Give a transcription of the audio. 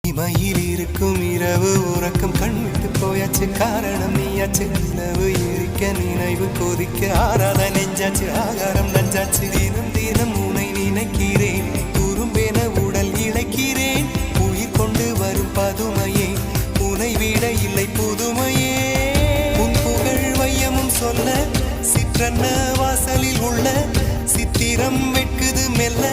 இமையில் இருக்கும் இரவு உறக்கம் கண்விட்டு போயாச்சு காரணம் நீயாச்சு நிலவு எரிக்க நினைவு கொதிக்க ஆறாத நெஞ்சாச்சு ஆகாரம் நஞ்சாச்சு தினம் தினம் உனை நினைக்கிறேன் துரும்பென உடல் இழைக்கிறேன் உயிர் கொண்டு வரும் பதுமையே உனை விட இல்லை புதுமையே உன் புகழ் வையமும் சொல்ல சிற்றன்ன வாசலில் உள்ள சித்திரம் வெட்குது மெல்ல